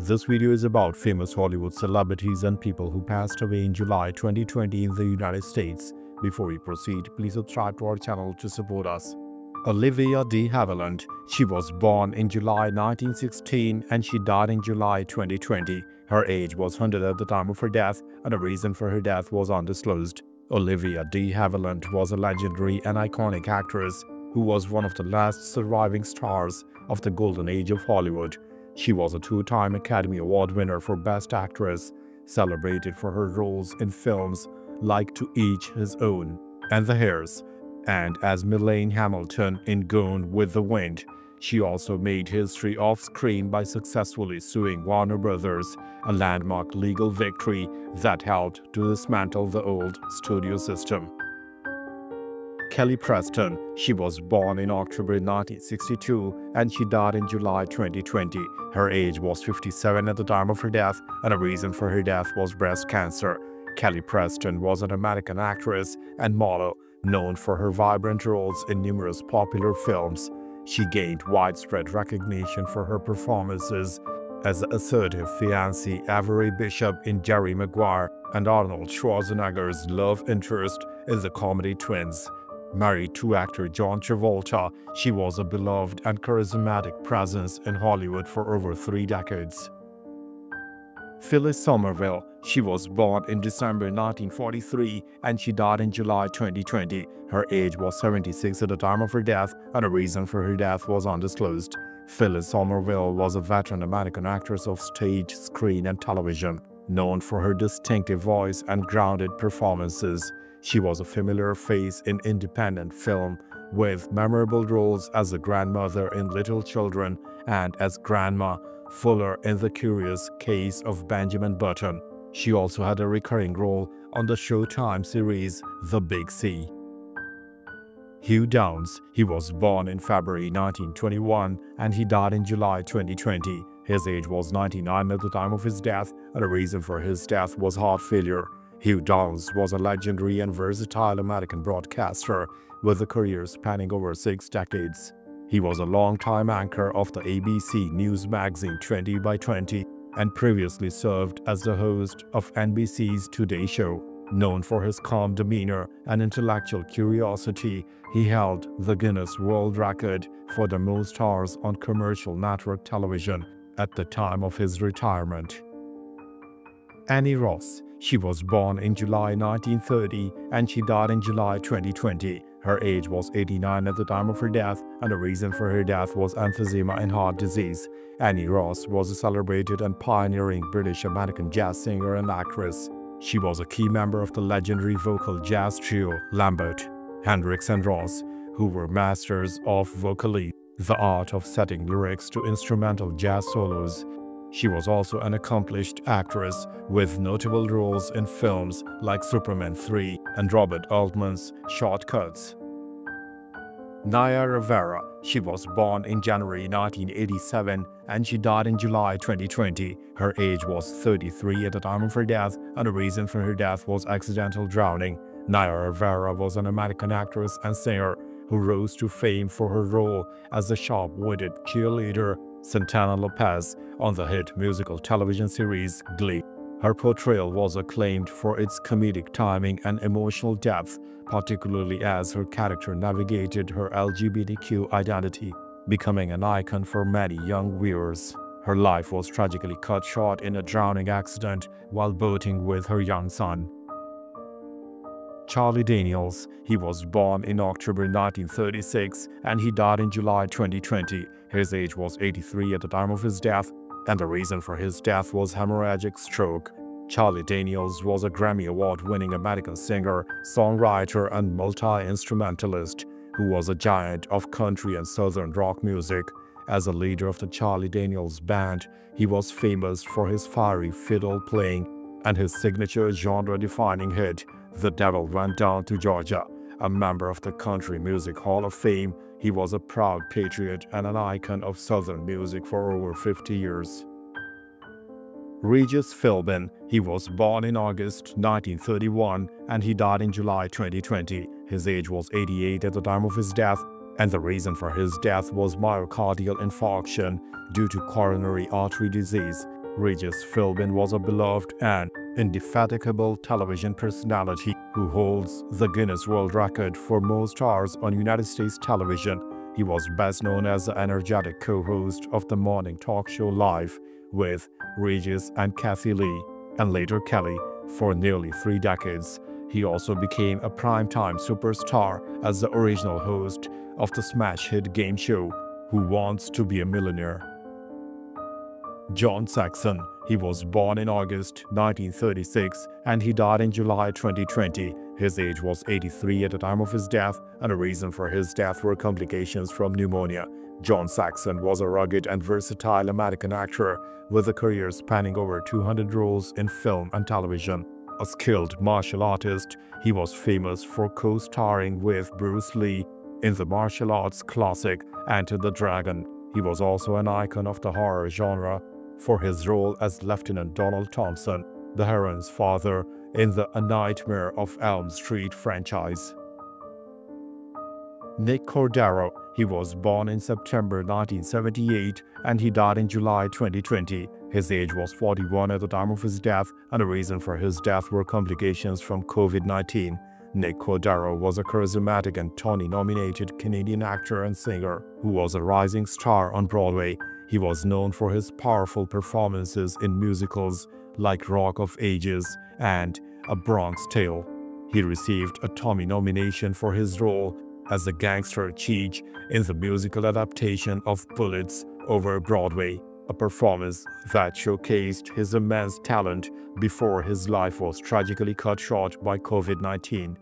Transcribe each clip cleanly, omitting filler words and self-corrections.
This video is about famous Hollywood celebrities and people who passed away in July 2020 in the United States. Before we proceed, please subscribe to our channel to support us. Olivia de Havilland. She was born in July 1916 and she died in July 2020. Her age was 100 at the time of her death, and the reason for her death was undisclosed. Olivia de Havilland was a legendary and iconic actress who was one of the last surviving stars of the golden age of Hollywood. She was a two-time Academy Award winner for Best Actress, celebrated for her roles in films like To Each His Own and The Heirs, and as Melaine Hamilton in Gone with the Wind. She also made history off-screen by successfully suing Warner Brothers, a landmark legal victory that helped to dismantle the old studio system. Kelly Preston. She was born in October 1962 and she died in July 2020. Her age was 57 at the time of her death, and the reason for her death was breast cancer. Kelly Preston was an American actress and model known for her vibrant roles in numerous popular films. She gained widespread recognition for her performances as the assertive fiancée Avery Bishop in Jerry Maguire and Arnold Schwarzenegger's love interest in the comedy Twins. Married to actor John Travolta, she was a beloved and charismatic presence in Hollywood for over 3 decades. Phyllis Somerville. She was born in December 1943 and she died in July 2020. Her age was 76 at the time of her death, and the reason for her death was undisclosed. Phyllis Somerville was a veteran American actress of stage, screen, and television, known for her distinctive voice and grounded performances. She was a familiar face in independent film, with memorable roles as a grandmother in Little Children and as Grandma Fuller in The Curious Case of Benjamin Button. She also had a recurring role on the Showtime series The Big C. Hugh Downs. He was born in February 1921 and he died in July 2020. His age was 99 at the time of his death, and the reason for his death was heart failure. Hugh Downs was a legendary and versatile American broadcaster with a career spanning over 6 decades. He was a longtime anchor of the ABC News magazine 20 by 20 and previously served as the host of NBC's Today Show. Known for his calm demeanor and intellectual curiosity, he held the Guinness World Record for the most hours on commercial network television at the time of his retirement. Annie Ross. She was born in July 1930 and she died in July 2020. Her age was 89 at the time of her death, and the reason for her death was emphysema and heart disease. Annie Ross was a celebrated and pioneering British-American jazz singer and actress. She was a key member of the legendary vocal jazz trio Lambert, Hendricks and Ross, who were masters of vocally, the art of setting lyrics to instrumental jazz solos. She was also an accomplished actress with notable roles in films like Superman 3 and Robert Altman's Shortcuts. Naya Rivera. She was born in January 1987 and she died in July 2020. Her age was 33 at the time of her death, and the reason for her death was accidental drowning. Naya Rivera was an American actress and singer who rose to fame for her role as the sharp-witted cheerleader Santana Lopez on the hit musical television series Glee. Her portrayal was acclaimed for its comedic timing and emotional depth, particularly as her character navigated her LGBTQ identity, becoming an icon for many young viewers. Her life was tragically cut short in a drowning accident while boating with her young son. Charlie Daniels. He was born in October 1936 and he died in July 2020. His age was 83 at the time of his death, and the reason for his death was hemorrhagic stroke. Charlie Daniels was a Grammy Award-winning American singer, songwriter, and multi-instrumentalist who was a giant of country and southern rock music. As a leader of the Charlie Daniels Band, he was famous for his fiery fiddle playing and his signature genre-defining hit, The Devil Went Down to Georgia. A member of the Country Music Hall of Fame, he was a proud patriot and an icon of Southern music for over 50 years. Regis Philbin. He was born in August 1931 and he died in July 2020. His age was 88 at the time of his death, and the reason for his death was myocardial infarction due to coronary artery disease. Regis Philbin was a beloved and indefatigable television personality who holds the Guinness World Record for most hours on United States television. He was best known as the energetic co-host of the morning talk show Live with Regis and Kathy Lee, and later Kelly, for nearly 3 decades. He also became a primetime superstar as the original host of the smash hit game show Who Wants to Be a Millionaire? John Saxon. He was born in August 1936 and he died in July 2020. His age was 83 at the time of his death, and the reason for his death were complications from pneumonia. John Saxon was a rugged and versatile American actor with a career spanning over 200 roles in film and television. A skilled martial artist, he was famous for co-starring with Bruce Lee in the martial arts classic Enter the Dragon. He was also an icon of the horror genre for his role as Lieutenant Donald Thompson, the heroine's father in the A Nightmare of Elm Street franchise. Nick Cordero. He was born in September 1978 and he died in July 2020. His age was 41 at the time of his death, and the reason for his death were complications from COVID-19. Nick Cordero was a charismatic and Tony-nominated Canadian actor and singer who was a rising star on Broadway. He was known for his powerful performances in musicals like Rock of Ages and A Bronx Tale. He received a Tony nomination for his role as the gangster Cheech in the musical adaptation of Bullets over Broadway, a performance that showcased his immense talent before his life was tragically cut short by COVID-19.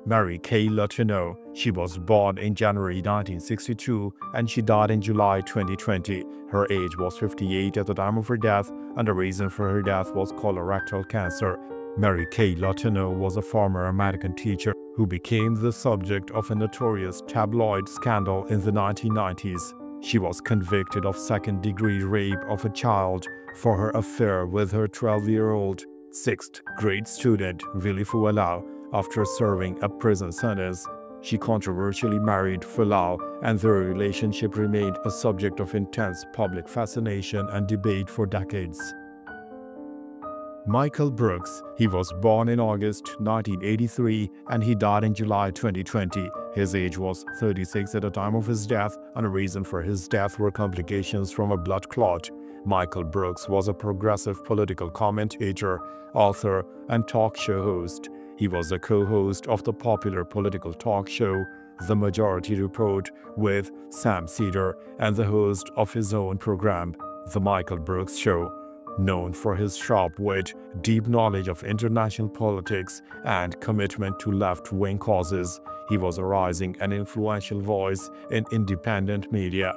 Mary Kay Letourneau. She was born in January 1962 and she died in July 2020. Her age was 58 at the time of her death, and the reason for her death was colorectal cancer. Mary Kay Letourneau was a former American teacher who became the subject of a notorious tabloid scandal in the 1990s. She was convicted of second-degree rape of a child for her affair with her 12-year-old 6th grade student, Willie Fualau. After serving a prison sentence, she controversially married Fualau, and their relationship remained a subject of intense public fascination and debate for decades. Michael Brooks. He was born in August 1983 and he died in July 2020. His age was 36 at the time of his death, and the reason for his death were complications from a blood clot. Michael Brooks was a progressive political commentator, author, and talk show host. He was the co-host of the popular political talk show The Majority Report with Sam Cedar and the host of his own program, The Michael Brooks Show. Known for his sharp wit, deep knowledge of international politics, and commitment to left-wing causes, he was a rising and influential voice in independent media.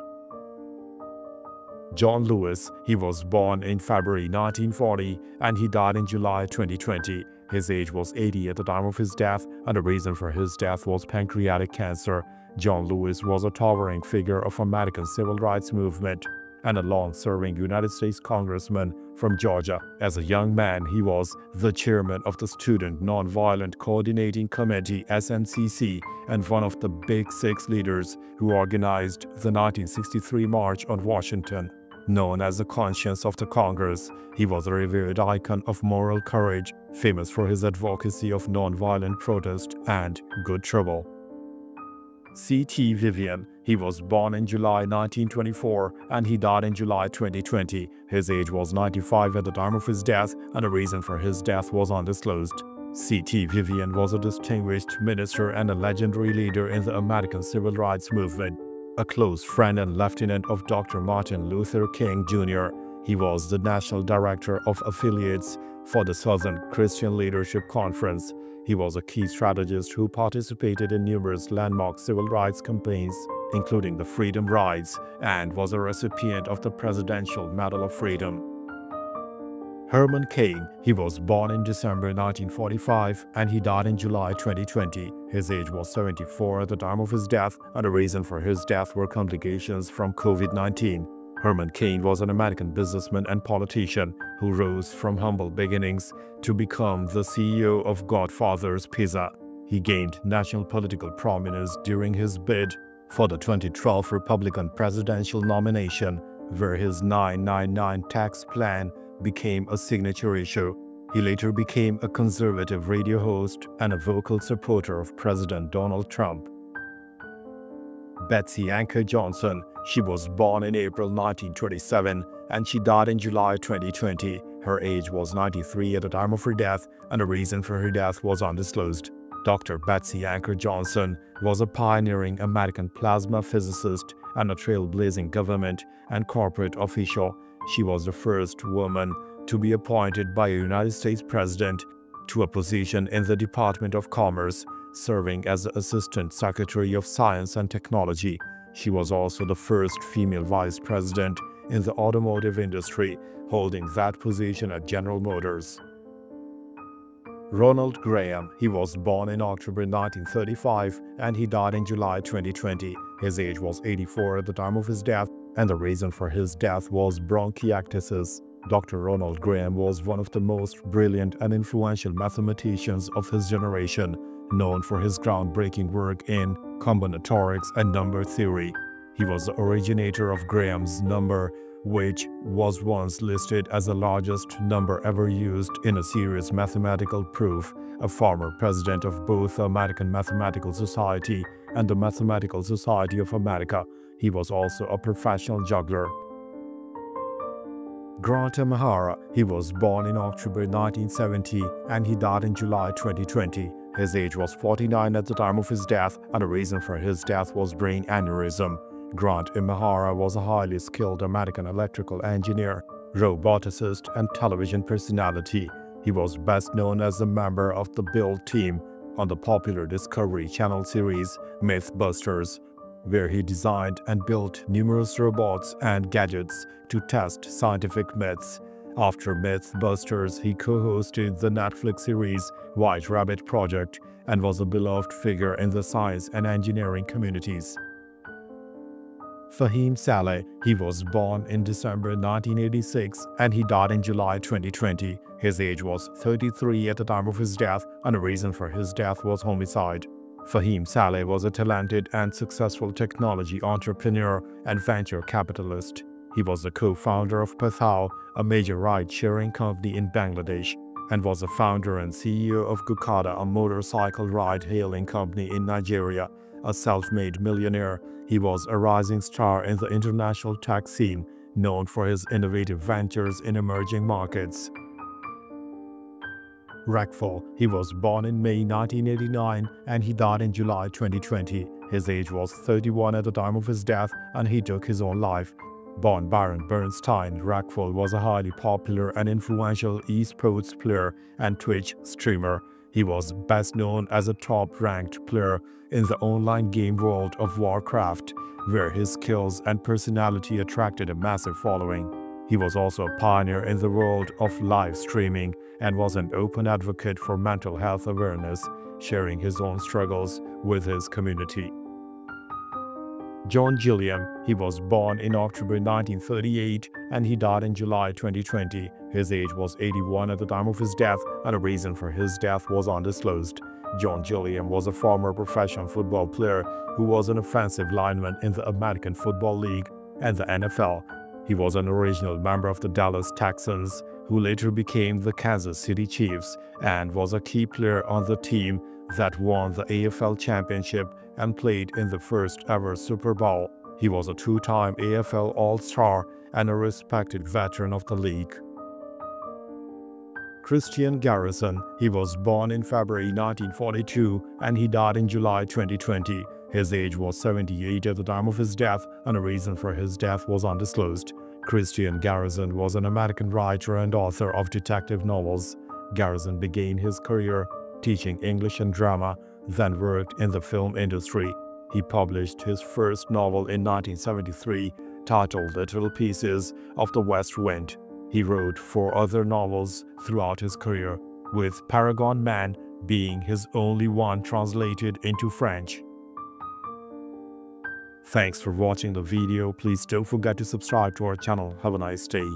John Lewis. He was born in February 1940 and he died in July 2020. His age was 80 at the time of his death, and the reason for his death was pancreatic cancer. John Lewis was a towering figure of American civil rights movement and a long-serving United States congressman from Georgia. As a young man, he was the chairman of the Student Nonviolent Coordinating Committee (SNCC) and one of the Big Six leaders who organized the 1963 March on Washington. Known as the conscience of the Congress, he was a revered icon of moral courage, famous for his advocacy of nonviolent protest and good trouble. C.T. Vivian. He was born in July 1924 and he died in July 2020. His age was 95 at the time of his death, and the reason for his death was undisclosed. C.T. Vivian was a distinguished minister and a legendary leader in the American civil rights movement. A close friend and lieutenant of Dr. Martin Luther King Jr., he was the National Director of Affiliates for the Southern Christian Leadership Conference. He was a key strategist who participated in numerous landmark civil rights campaigns, including the Freedom Rides, and was a recipient of the Presidential Medal of Freedom. Herman Cain. He was born in December 1945 and he died in July 2020. His age was 74 at the time of his death, and the reason for his death were complications from COVID-19. Herman Cain was an American businessman and politician who rose from humble beginnings to become the CEO of Godfather's Pizza. He gained national political prominence during his bid for the 2012 Republican presidential nomination where his 999 tax plan became a signature issue. He later became a conservative radio host and a vocal supporter of President Donald Trump. Betsy Anker Johnson. She was born in April 1927 and she died in July 2020. Her age was 93 at the time of her death, and the reason for her death was undisclosed. Dr. Betsy Anker Johnson was a pioneering American plasma physicist and a trailblazing government and corporate official. She was the first woman to be appointed by a United States president to a position in the Department of Commerce, serving as the Assistant Secretary of Science and Technology. She was also the first female vice president in the automotive industry, holding that position at General Motors. Ronald Graham. He was born in October 1935 and he died in July 2020. His age was 84 at the time of his death, and the reason for his death was bronchiectasis. Dr. Ronald Graham was one of the most brilliant and influential mathematicians of his generation, known for his groundbreaking work in combinatorics and number theory. He was the originator of Graham's number, which was once listed as the largest number ever used in a serious mathematical proof, a former president of both the American Mathematical Society and the Mathematical Society of America. He was also a professional juggler. Grant Imahara. He was born in October 1970 and he died in July 2020. His age was 49 at the time of his death, and the reason for his death was brain aneurysm. Grant Imahara was a highly skilled American electrical engineer, roboticist, and television personality. He was best known as a member of the Build team on the popular Discovery Channel series Mythbusters, where he designed and built numerous robots and gadgets to test scientific myths. After Mythbusters, he co-hosted the Netflix series White Rabbit Project and was a beloved figure in the science and engineering communities. Fahim Saleh. He was born in December 1986 and he died in July 2020. His age was 33 at the time of his death, and the reason for his death was homicide. Fahim Saleh was a talented and successful technology entrepreneur and venture capitalist. He was the co-founder of Pathao, a major ride-sharing company in Bangladesh, and was the founder and CEO of Gokada, a motorcycle ride-hailing company in Nigeria. A self-made millionaire, he was a rising star in the international tech scene, known for his innovative ventures in emerging markets. Rakful. He was born in May 1989 and he died in July 2020. His age was 31 at the time of his death and he took his own life. Born Byron Bernstein, Rakful was a highly popular and influential esports player and Twitch streamer. He was best known as a top-ranked player in the online game world of Warcraft, where his skills and personality attracted a massive following. He was also a pioneer in the world of live streaming and was an open advocate for mental health awareness, sharing his own struggles with his community. John Gilliam. He was born in October 1938 and he died in July 2020. His age was 81 at the time of his death, and the reason for his death was undisclosed. John Gilliam was a former professional football player who was an offensive lineman in the American Football League and the NFL. He was an original member of the Dallas Texans, who later became the Kansas City Chiefs, and was a key player on the team that won the AFL Championship and played in the first ever Super Bowl. He was a two-time AFL All-Star and a respected veteran of the league. Christian Garrison. He was born in February 1942 and he died in July 2020. His age was 78 at the time of his death, and the reason for his death was undisclosed. Christian Garrison was an American writer and author of detective novels. Garrison began his career teaching English and drama, then worked in the film industry. He published his first novel in 1973, titled Little Pieces of the West Wind. He wrote 4 other novels throughout his career, with Paragon Man being his only one translated into French. Thanks for watching the video. Please don't forget to subscribe to our channel. Have a nice day.